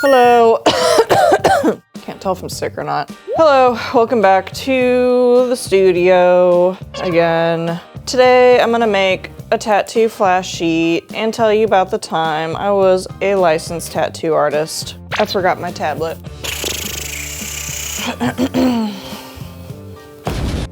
Hello. Can't tell if I'm sick or not. Hello, welcome back to the studio again. Today I'm gonna make a tattoo flash sheet and tell you about the time I was a licensed tattoo artist. I forgot my tablet. I'm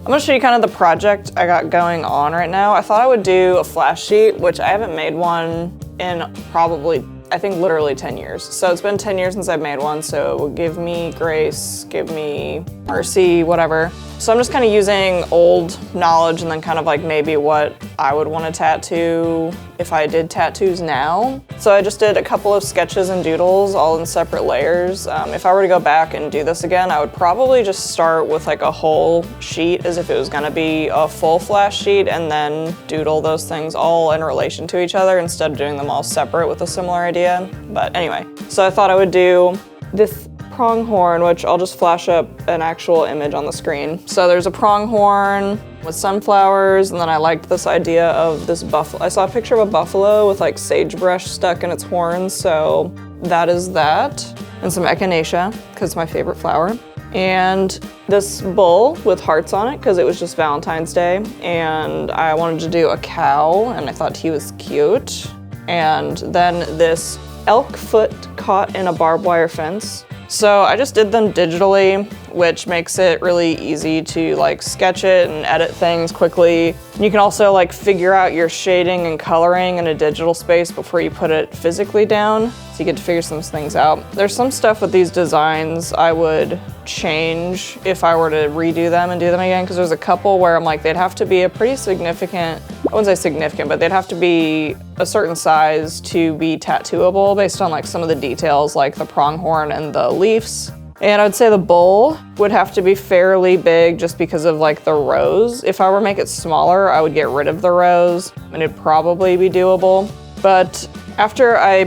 gonna show you kind of the project I got going on right now. I thought I would do a flash sheet, which I haven't made one in probably, I think literally 10 years. So it's been 10 years since I've made one, so give me grace, give me mercy, whatever. So I'm just kind of using old knowledge and then kind of like maybe what I would want to tattoo if I did tattoos now. So I just did a couple of sketches and doodles all in separate layers. If I were to go back and do this again, I would probably just start with like a whole sheet as if it was gonna be a full flash sheet and then doodle those things all in relation to each other instead of doing them all separate with a similar idea. But anyway, so I thought I would do this pronghorn, which I'll just flash up an actual image on the screen. So there's a pronghorn with sunflowers, and then I liked this idea of this buffalo. I saw a picture of a buffalo with like sagebrush stuck in its horns, so that is that. And some echinacea, because it's my favorite flower. And this bull with hearts on it, because it was just Valentine's Day. And I wanted to do a cow, and I thought he was cute. And then this elk foot caught in a barbed wire fence. So I just did them digitally, which makes it really easy to like sketch it and edit things quickly. And you can also like figure out your shading and coloring in a digital space before you put it physically down. So you get to figure some things out. There's some stuff with these designs I would change if I were to redo them and do them again, because there's a couple where I'm like, they'd have to be a pretty significant, I wouldn't say significant, but they'd have to be a certain size to be tattooable based on like some of the details like the pronghorn and the leaves. And I'd say the bull would have to be fairly big just because of like the rows. If I were to make it smaller, I would get rid of the rows and it'd probably be doable. But after I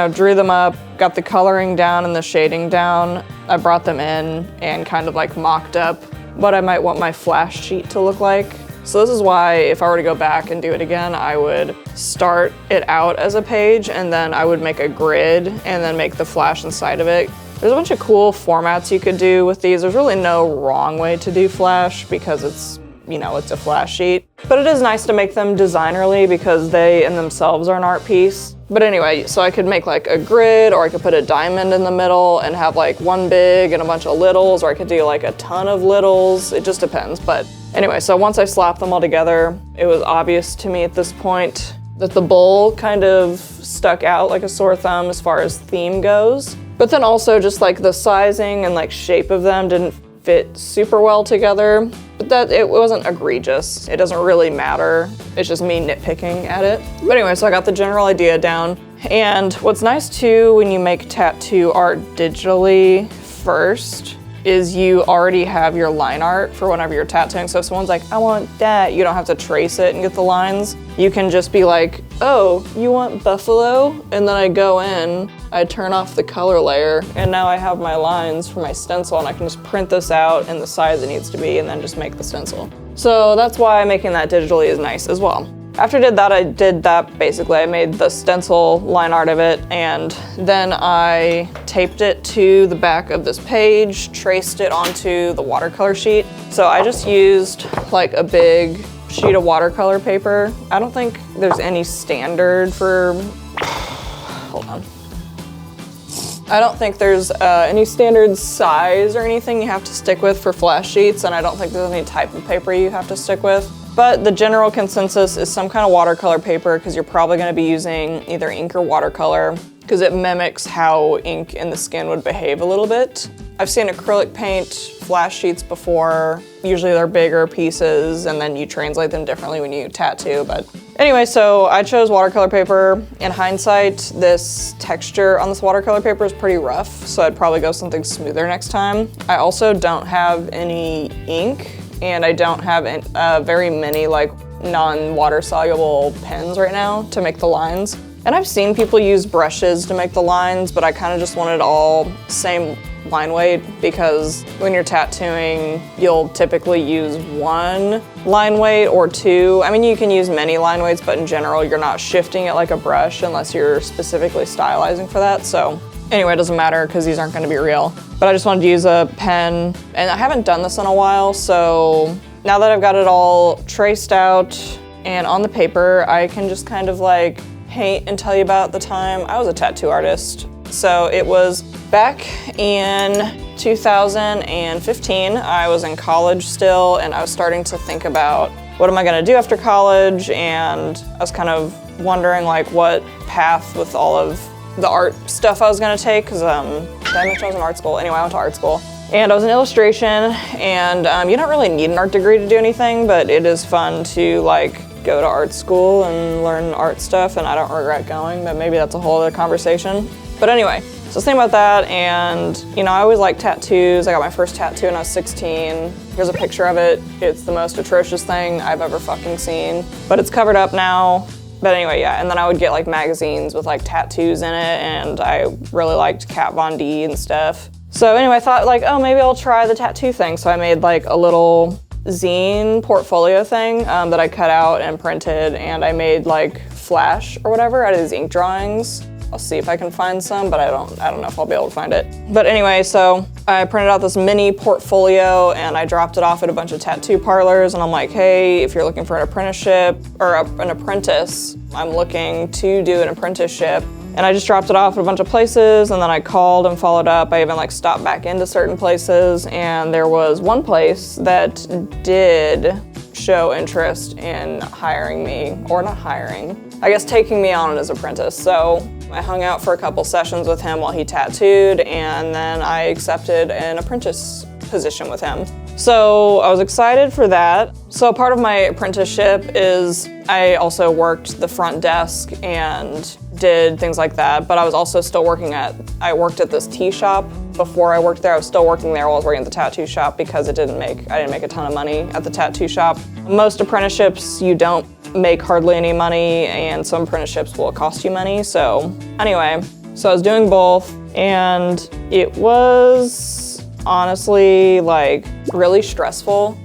drew them up, got the coloring down and the shading down, I brought them in and kind of like mocked up what I might want my flash sheet to look like. So this is why if I were to go back and do it again, I would start it out as a page and then I would make a grid and then make the flash inside of it. There's a bunch of cool formats you could do with these. There's really no wrong way to do flash because it's a flash sheet. But it is nice to make them designerly because they in themselves are an art piece. But anyway, so I could make like a grid, or I could put a diamond in the middle and have like one big and a bunch of littles, or I could do like a ton of littles. It just depends. But anyway, so once I slapped them all together, it was obvious to me at this point that the bull kind of stuck out like a sore thumb as far as theme goes. But then also just like the sizing and like shape of them didn't fit super well together, but that it wasn't egregious. It doesn't really matter. It's just me nitpicking at it. But anyway, so I got the general idea down. And what's nice too when you make tattoo art digitally first is you already have your line art for whenever you're tattooing. So if someone's like, I want that, you don't have to trace it and get the lines. You can just be like, oh, you want buffalo? And then I go in, I turn off the color layer, and now I have my lines for my stencil, and I can just print this out in the size it needs to be and then just make the stencil. So that's why making that digitally is nice as well. After I did that basically. I made the stencil line art of it, and then I taped it to the back of this page, traced it onto the watercolor sheet. So I just used like a big sheet of watercolor paper. I don't think there's any standard for, hold on. I don't think there's any standard size or anything you have to stick with for flash sheets, and I don't think there's any type of paper you have to stick with. But the general consensus is some kind of watercolor paper, because you're probably going to be using either ink or watercolor, because it mimics how ink in the skin would behave a little bit. I've seen acrylic paint flash sheets before. Usually they're bigger pieces and then you translate them differently when you tattoo. But anyway, so I chose watercolor paper. In hindsight, this texture on this watercolor paper is pretty rough, so I'd probably go something smoother next time. I also don't have any ink, and I don't have very many like non-water soluble pens right now to make the lines. And I've seen people use brushes to make the lines, but I kind of just wanted all same line weight, because when you're tattooing, you'll typically use one line weight or two. I mean, you can use many line weights, but in general, you're not shifting it like a brush unless you're specifically stylizing for that. So Anyway, it doesn't matter because these aren't gonna be real. But I just wanted to use a pen, and I haven't done this in a while, so now that I've got it all traced out and on the paper, I can just kind of like paint and tell you about the time I was a tattoo artist. So it was back in 2015. I was in college still, and I was starting to think about what am I gonna do after college, and I was kind of wondering like what path with all of the art stuff I was gonna take, because did I mention I was in art school? Anyway, I went to art school. And I was in illustration, and you don't really need an art degree to do anything, but it is fun to like go to art school and learn art stuff, and I don't regret going, but maybe that's a whole other conversation. But anyway, so I was thinking about that, and you know, I always liked tattoos. I got my first tattoo when I was 16. Here's a picture of it. It's the most atrocious thing I've ever fucking seen, but it's covered up now. But anyway, yeah, and then I would get like magazines with like tattoos in it, and I really liked Kat Von D and stuff. So anyway, I thought like, oh, maybe I'll try the tattoo thing. So I made like a little zine portfolio thing that I cut out and printed, and I made like flash or whatever out of these ink drawings. I'll see if I can find some, but I don't know if I'll be able to find it. But anyway, so I printed out this mini portfolio and I dropped it off at a bunch of tattoo parlors, and I'm like, hey, if you're looking for an apprenticeship or an apprentice, I'm looking to do an apprenticeship. And I just dropped it off at a bunch of places, and then I called and followed up. I even like stopped back into certain places, and there was one place that did show interest in hiring me, or not hiring, I guess taking me on as apprentice. So I hung out for a couple sessions with him while he tattooed, and then I accepted an apprentice position with him. So I was excited for that. So part of my apprenticeship is I also worked the front desk and did things like that, but I was also still I worked at this tea shop. Before I worked there, I was still working there while I was working at the tattoo shop because I didn't make a ton of money at the tattoo shop. Most apprenticeships, you don't make hardly any money, and some apprenticeships will cost you money. So anyway, so I was doing both, and it was honestly like really stressful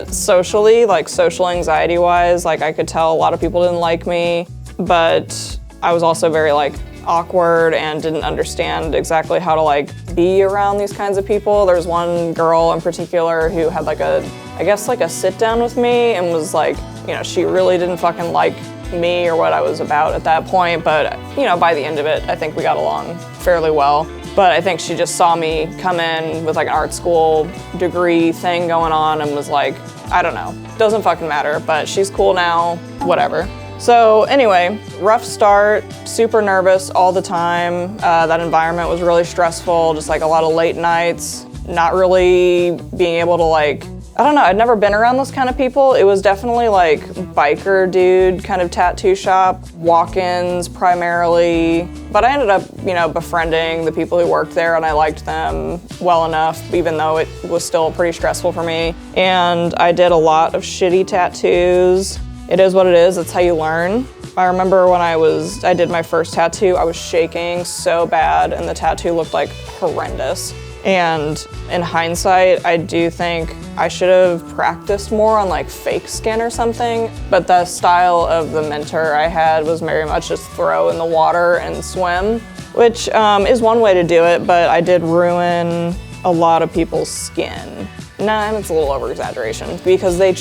socially, like social anxiety wise. Like I could tell a lot of people didn't like me, but I was also very like awkward and didn't understand exactly how to like be around these kinds of people. There's one girl in particular who had like a sit down with me and was like, you know, she really didn't fucking like me or what I was about at that point, but you know, by the end of it, I think we got along fairly well. But I think she just saw me come in with like an art school degree thing going on and was like, I don't know, doesn't fucking matter, but she's cool now, whatever. So anyway, rough start, super nervous all the time. That environment was really stressful, just like a lot of late nights, not really being able to like, I don't know, I'd never been around those kind of people. It was definitely like biker dude kind of tattoo shop, walk-ins primarily. But I ended up, you know, befriending the people who worked there, and I liked them well enough, even though it was still pretty stressful for me. And I did a lot of shitty tattoos. It is what it is, that's how you learn. I remember when I did my first tattoo, I was shaking so bad and the tattoo looked like horrendous. And in hindsight, I do think I should have practiced more on like fake skin or something, but the style of the mentor I had was very much just throw in the water and swim, which is one way to do it, but I did ruin a lot of people's skin. Nah, it's a little over-exaggeration because they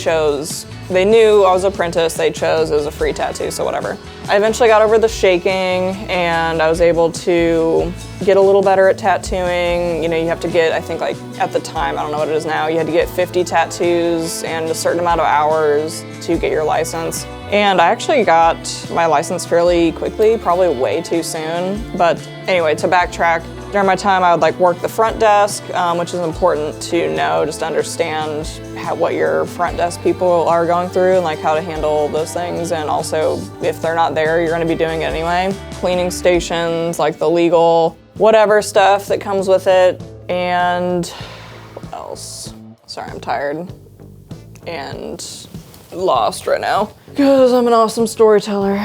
knew I was an apprentice, they chose it was a free tattoo, so whatever. I eventually got over the shaking and I was able to get a little better at tattooing. You know, you have to get, I think like at the time, I don't know what it is now, you had to get 50 tattoos and a certain amount of hours to get your license. And I actually got my license fairly quickly, probably way too soon. But anyway, to backtrack, during my time I would like work the front desk, which is important to know, just to understand what your front desk people are going through and like how to handle those things. And also if they're not there, you're gonna be doing it anyway. Cleaning stations, like the legal, whatever stuff that comes with it. And what else? Sorry, I'm tired and lost right now because I'm an awesome storyteller.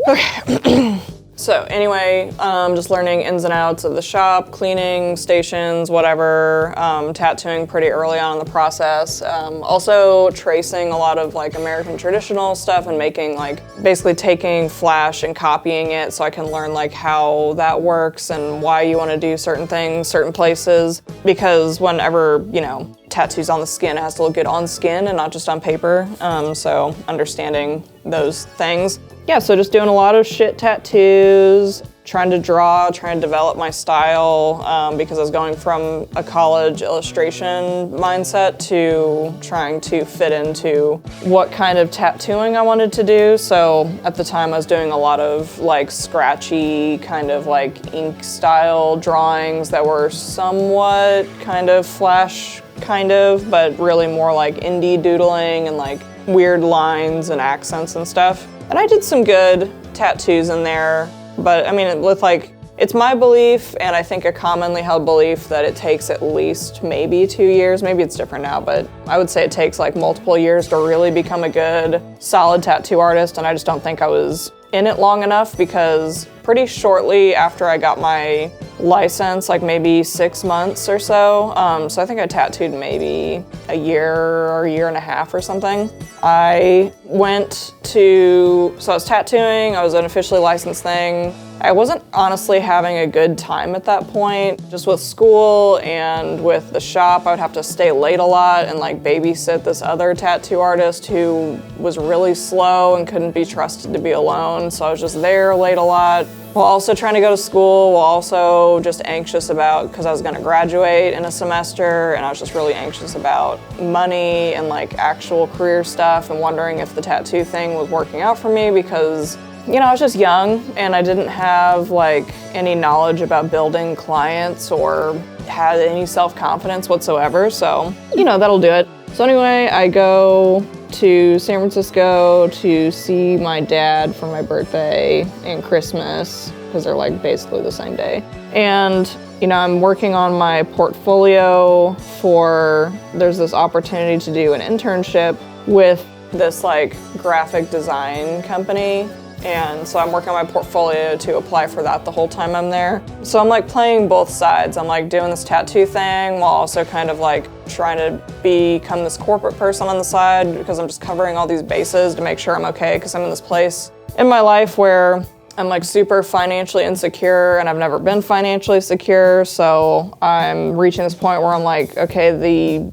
Okay. So anyway, just learning ins and outs of the shop, cleaning stations, whatever, tattooing pretty early on in the process. Also tracing a lot of like American traditional stuff and making like, basically taking Flash and copying it so I can learn like how that works and why you want to do certain things, certain places. Because whenever, you know, tattoos on the skin, it has to look good on skin and not just on paper. So understanding those things. Yeah, so just doing a lot of shit tattoos, trying to draw, trying to develop my style because I was going from a college illustration mindset to trying to fit into what kind of tattooing I wanted to do. So at the time I was doing a lot of like scratchy kind of like ink style drawings that were somewhat kind of Flash but really more like indie doodling and like weird lines and accents and stuff. And I did some good tattoos in there, but I mean, with like, it's my belief, and I think a commonly held belief, that it takes at least maybe 2 years, maybe it's different now, but I would say it takes like multiple years to really become a good, solid tattoo artist, and I just don't think I was in it long enough because pretty shortly after I got my license, like maybe 6 months or so, so I think I tattooed maybe a year or a year and a half or something. I went to, so I was tattooing, I was an officially licensed thing. I wasn't honestly having a good time at that point, just with school and with the shop. I would have to stay late a lot and like babysit this other tattoo artist who was really slow and couldn't be trusted to be alone. So I was just there late a lot, while also trying to go to school, while also just anxious about, because I was gonna graduate in a semester, and I was just really anxious about money and like actual career stuff and wondering if the tattoo thing was working out for me because, you know, I was just young and I didn't have like any knowledge about building clients or had any self-confidence whatsoever. So, you know, that'll do it. So anyway, I go to San Francisco to see my dad for my birthday and Christmas because they're like basically the same day. And, you know, I'm working on my portfolio for, there's this opportunity to do an internship with this like graphic design company. And so I'm working on my portfolio to apply for that the whole time I'm there. So I'm like playing both sides. I'm like doing this tattoo thing while also kind of like trying to become this corporate person on the side because I'm just covering all these bases to make sure I'm okay because I'm in this place in my life where I'm like super financially insecure and I've never been financially secure. So I'm reaching this point where I'm like, okay, the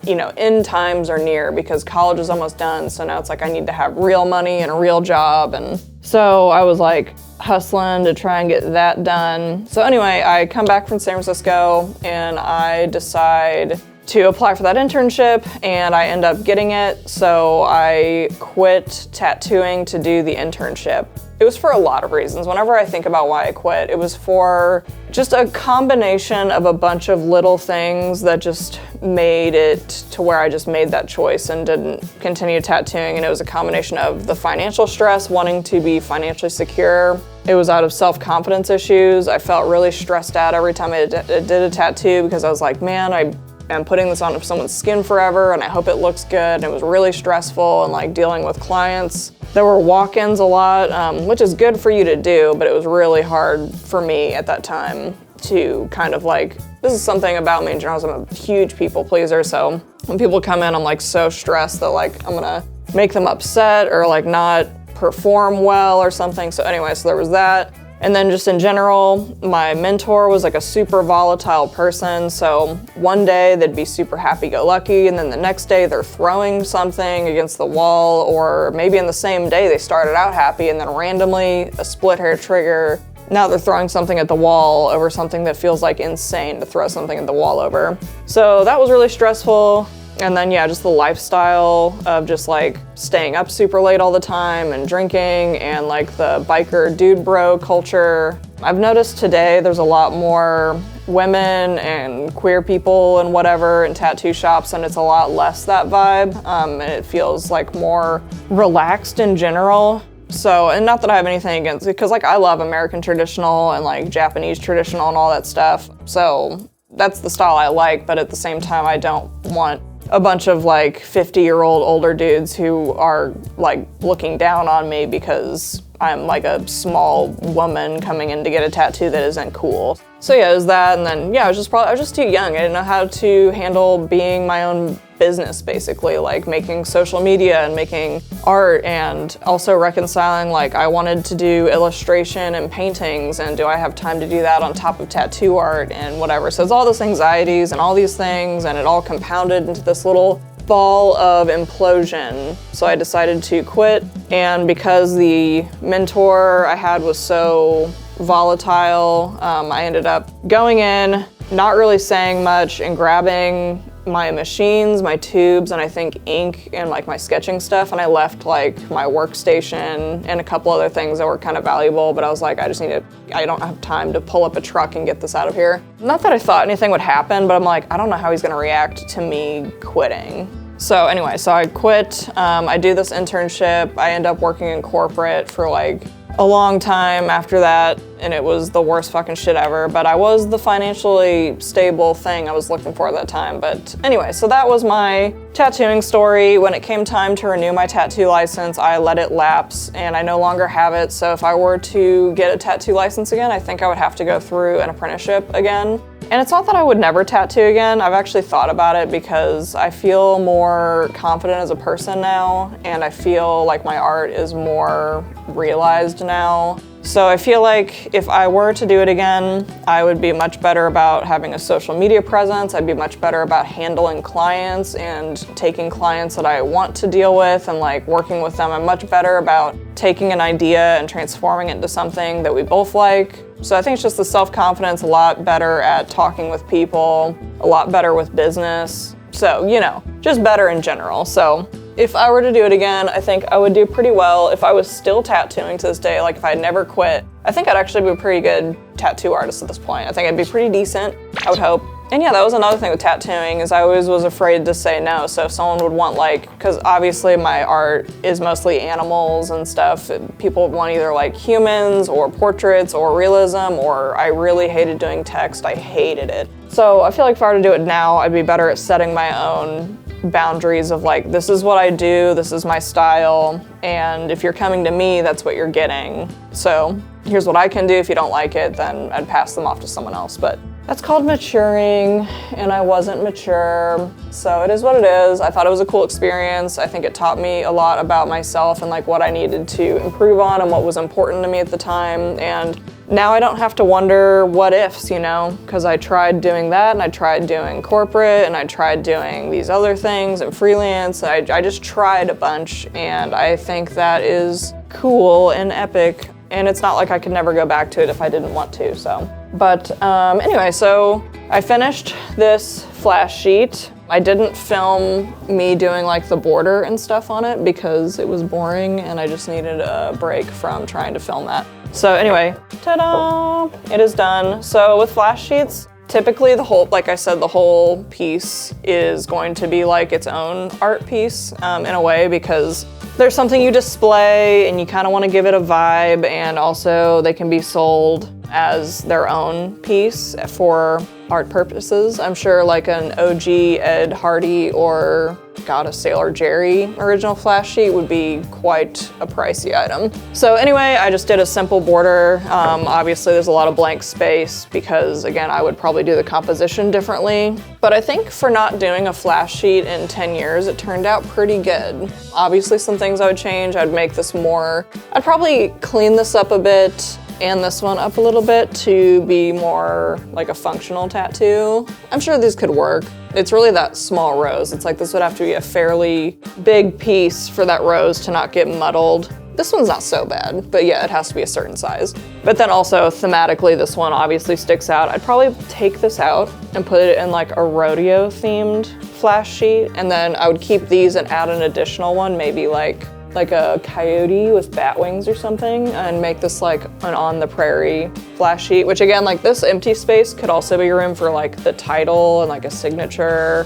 you know, end times are near because college is almost done. So now it's like I need to have real money and a real job. And so I was like hustling to try and get that done. So anyway, I come back from San Francisco and I decide to apply for that internship and I end up getting it. So I quit tattooing to do the internship. It was for a lot of reasons. Whenever I think about why I quit, it was for just a combination of a bunch of little things that just made it to where I just made that choice and didn't continue tattooing. And it was a combination of the financial stress, wanting to be financially secure. It was out of self-confidence issues. I felt really stressed out every time I did a tattoo because I was like, man, I'm putting this on someone's skin forever and I hope it looks good. And it was really stressful and like dealing with clients. There were walk-ins a lot, which is good for you to do, but it was really hard for me at that time to kind of like, this is something about me in general, I'm a huge people pleaser, so when people come in, I'm like so stressed that like I'm gonna make them upset or like not perform well or something. So anyway, so there was that. And then just in general, my mentor was like a super volatile person. So one day they'd be super happy-go-lucky, and then the next day they're throwing something against the wall, or maybe in the same day they started out happy and then randomly a split hair trigger. Now they're throwing something at the wall over something that feels like insane to throw something at the wall over. So that was really stressful. And then yeah, just the lifestyle of just like staying up super late all the time and drinking and like the biker dude bro culture. I've noticed today there's a lot more women and queer people and whatever in tattoo shops, and it's a lot less that vibe. And it feels like more relaxed in general. So, and not that I have anything against it, because like I love American traditional and like Japanese traditional and all that stuff. So that's the style I like, but at the same time I don't want a bunch of like 50-year-old older dudes who are like looking down on me because I'm like a small woman coming in to get a tattoo that isn't cool. So yeah, it was that, and then yeah, I was just too young. I didn't know how to handle being my own business, basically, like making social media and making art, and also reconciling like I wanted to do illustration and paintings, and do I have time to do that on top of tattoo art and whatever. So it's all those anxieties and all these things, and it all compounded into this little ball of implosion. So I decided to quit, and because the mentor I had was so volatile, I ended up going in, not really saying much, and grabbing my machines, my tubes, and I think ink and like my sketching stuff, and I left like my workstation and a couple other things that were kind of valuable, but I was like, I don't have time to pull up a truck and get this out of here. Not that I thought anything would happen, but I'm like, I don't know how he's gonna react to me quitting. So anyway, so I quit, I do this internship, I end up working in corporate for like a long time after that, and it was the worst fucking shit ever, but I was the financially stable thing I was looking for at that time. But anyway, so that was my tattooing story. When it came time to renew my tattoo license, I let it lapse, and I no longer have it. So if I were to get a tattoo license again, I think I would have to go through an apprenticeship again. And it's not that I would never tattoo again. I've actually thought about it because I feel more confident as a person now, and I feel like my art is more realized now. So I feel like if I were to do it again, I would be much better about having a social media presence. I'd be much better about handling clients and taking clients that I want to deal with and like working with them. I'm much better about taking an idea and transforming it into something that we both like. So I think it's just the self-confidence, a lot better at talking with people, a lot better with business. So, you know, just better in general. So if I were to do it again, I think I would do pretty well. If I was still tattooing to this day, like if I had never quit, I think I'd actually be a pretty good tattoo artist at this point. I think I'd be pretty decent, I would hope. And yeah, that was another thing with tattooing, is I always was afraid to say no. So if someone would want like, because obviously my art is mostly animals and stuff, people would want either like humans or portraits or realism, or I really hated doing text, I hated it. So I feel like if I were to do it now, I'd be better at setting my own boundaries of like, this is what I do, this is my style, and if you're coming to me, that's what you're getting. So here's what I can do. If you don't like it, then I'd pass them off to someone else. But that's called maturing, and I wasn't mature. So it is what it is. I thought it was a cool experience. I think it taught me a lot about myself and like what I needed to improve on and what was important to me at the time. And now I don't have to wonder what ifs, you know, because I tried doing that, and I tried doing corporate, and I tried doing these other things and freelance. I just tried a bunch, and I think that is cool and epic. And it's not like I could never go back to it if I didn't want to, so. But anyway, so I finished this flash sheet. I didn't film me doing like the border and stuff on it because it was boring and I just needed a break from trying to film that. So anyway, ta-da, it is done. So with flash sheets, typically the whole, like I said, the whole piece is going to be like its own art piece in a way, because there's something you display and you kind of want to give it a vibe, and also they can be sold as their own piece for art purposes. I'm sure like an OG Ed Hardy or a Sailor Jerry original flash sheet would be quite a pricey item. So anyway, I just did a simple border. Obviously there's a lot of blank space because again, I would probably do the composition differently. But I think for not doing a flash sheet in 10 years, it turned out pretty good. Obviously some things I would change. I'd make this more, I'd probably clean this up a bit and this one up a little bit to be more like a functional tattoo. I'm sure these could work. It's really that small rose. It's like this would have to be a fairly big piece for that rose to not get muddled. This one's not so bad, but yeah, it has to be a certain size. But then also thematically, this one obviously sticks out. I'd probably take this out and put it in like a rodeo themed flash sheet. And then I would keep these and add an additional one, maybe like a coyote with bat wings or something, and make this like an on the prairie flash sheet, which again, like this empty space could also be room for like the title and like a signature.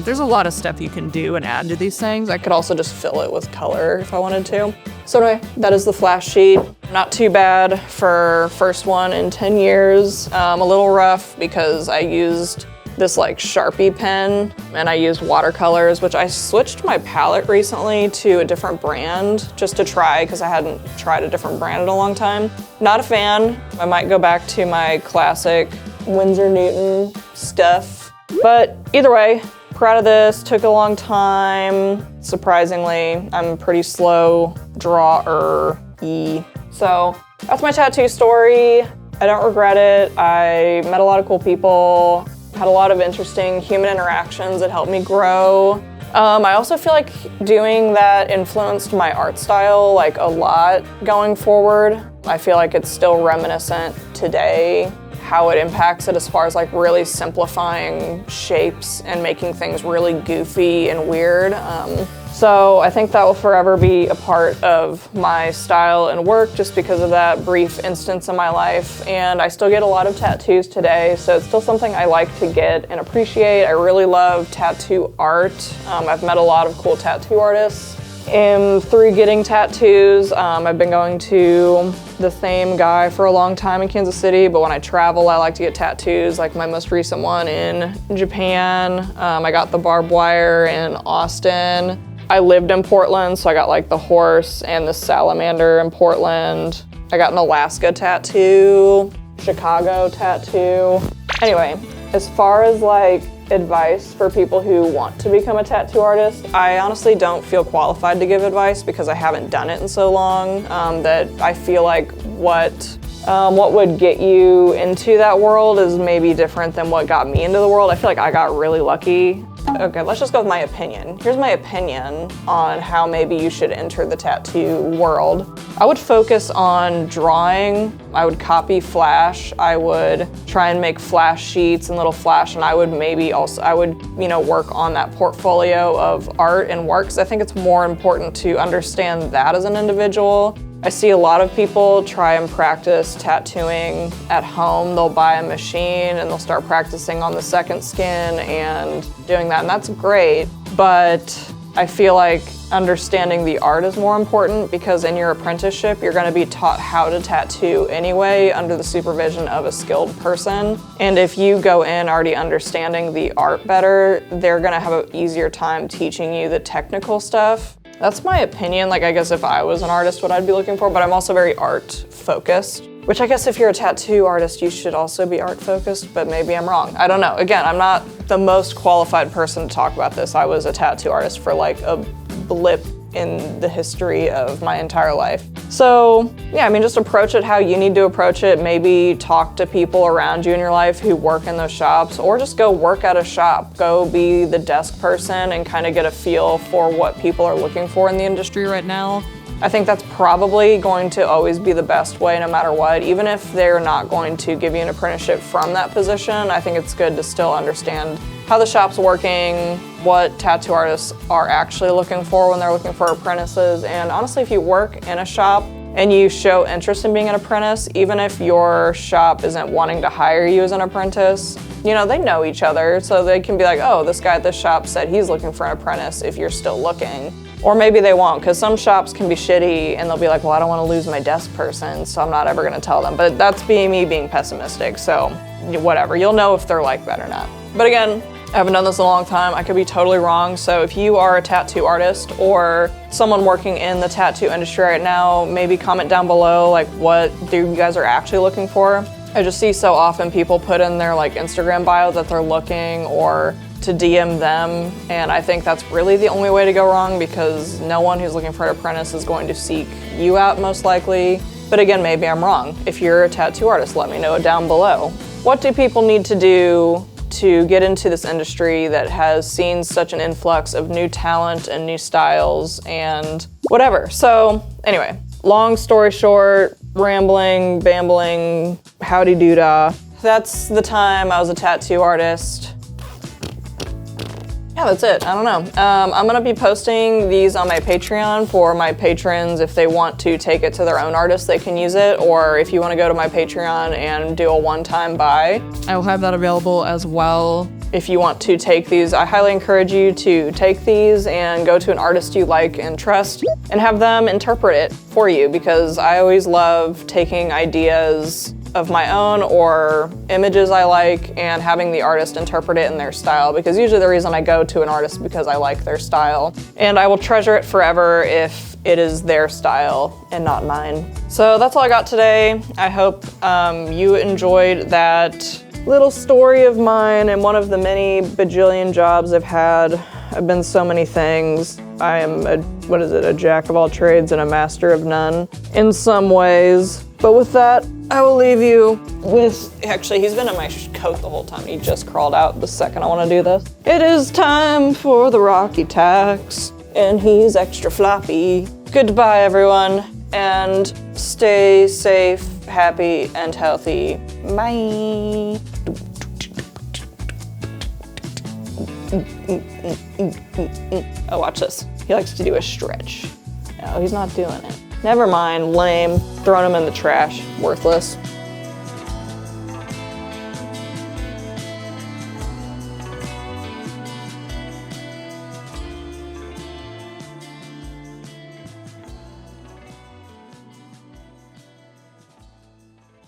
There's a lot of stuff you can do and add to these things. I could also just fill it with color if I wanted to. So anyway, that is the flash sheet. Not too bad for first one in 10 years. A little rough because I used this like Sharpie pen, and I used watercolors, which I switched my palette recently to a different brand just to try, because I hadn't tried a different brand in a long time. Not a fan. I might go back to my classic Winsor Newton stuff. But either way, proud of this. Took a long time. Surprisingly, I'm a pretty slow drawer-y. So that's my tattoo story. I don't regret it. I met a lot of cool people, had a lot of interesting human interactions that helped me grow. I also feel like doing that influenced my art style like a lot going forward. I feel like it's still reminiscent today, how it impacts it as far as like really simplifying shapes and making things really goofy and weird. So I think that will forever be a part of my style and work just because of that brief instance in my life. And I still get a lot of tattoos today, so it's still something I like to get and appreciate. I really love tattoo art. I've met a lot of cool tattoo artists. And through getting tattoos, I've been going to the same guy for a long time in Kansas City, but when I travel, I like to get tattoos, like my most recent one in Japan. I got the barbed wire in Austin. I lived in Portland, so I got like the horse and the salamander in Portland. I got an Alaska tattoo, Chicago tattoo. Anyway, as far as like advice for people who want to become a tattoo artist, I honestly don't feel qualified to give advice because I haven't done it in so long, that I feel like what would get you into that world is maybe different than what got me into the world. I feel like I got really lucky. Okay, let's just go with my opinion. Here's my opinion on how maybe you should enter the tattoo world. I would focus on drawing. I would copy Flash. I would try and make Flash sheets and little Flash, and I would work on that portfolio of art and works. I think it's more important to understand that as an individual. I see a lot of people try and practice tattooing at home. They'll buy a machine and they'll start practicing on the second skin and doing that, and that's great. But I feel like understanding the art is more important because in your apprenticeship, you're gonna be taught how to tattoo anyway under the supervision of a skilled person. And if you go in already understanding the art better, they're gonna have an easier time teaching you the technical stuff. That's my opinion. Like, I guess if I was an artist, what I'd be looking for, but I'm also very art focused, which I guess if you're a tattoo artist, you should also be art focused, but maybe I'm wrong. I don't know. Again, I'm not the most qualified person to talk about this. I was a tattoo artist for like a blip in the history of my entire life. So yeah, I mean, just approach it how you need to approach it. Maybe talk to people around you in your life who work in those shops, or just go work at a shop. Go be the desk person and kind of get a feel for what people are looking for in the industry right now. I think that's probably going to always be the best way no matter what. Even if they're not going to give you an apprenticeship from that position, I think it's good to still understand how the shop's working, what tattoo artists are actually looking for when they're looking for apprentices. And honestly, if you work in a shop and you show interest in being an apprentice, even if your shop isn't wanting to hire you as an apprentice, you know, they know each other, so they can be like, oh, this guy at this shop said he's looking for an apprentice if you're still looking. Or maybe they won't, because some shops can be shitty and they'll be like, well, I don't want to lose my desk person, so I'm not ever going to tell them. But that's me being pessimistic, so whatever. You'll know if they're like that or not. But again, I haven't done this in a long time. I could be totally wrong. So if you are a tattoo artist or someone working in the tattoo industry right now, maybe comment down below, like, what you guys are actually looking for. I just see so often people put in their like Instagram bio that they're looking, or to DM them, and I think that's really the only way to go wrong, because no one who's looking for an apprentice is going to seek you out most likely. But again, maybe I'm wrong. If you're a tattoo artist, let me know down below. What do people need to do to get into this industry that has seen such an influx of new talent and new styles and whatever? So anyway, long story short, rambling, bambling, howdy doo-dah. That's the time I was a tattoo artist. Yeah, that's it. I don't know. I'm gonna be posting these on my Patreon for my patrons. If they want to take it to their own artist, they can use it. Or if you want to go to my Patreon and do a one-time buy, I will have that available as well. If you want to take these, I highly encourage you to take these and go to an artist you like and trust and have them interpret it for you, because I always love taking ideas of my own or images I like and having the artist interpret it in their style, because usually the reason I go to an artist is because I like their style. And I will treasure it forever if it is their style and not mine. So that's all I got today. I hope you enjoyed that little story of mine and one of the many bajillion jobs I've had. I've been so many things. I am a jack of all trades and a master of none in some ways. But with that, I will leave you with, actually, he's been in my coat the whole time. He just crawled out the second I want to do this. It is time for the Rocky Tax, and he's extra floppy. Goodbye, everyone, and stay safe, happy, and healthy. Bye. Oh, watch this. He likes to do a stretch. No, he's not doing it. Never mind, lame. Throwing him in the trash. Worthless.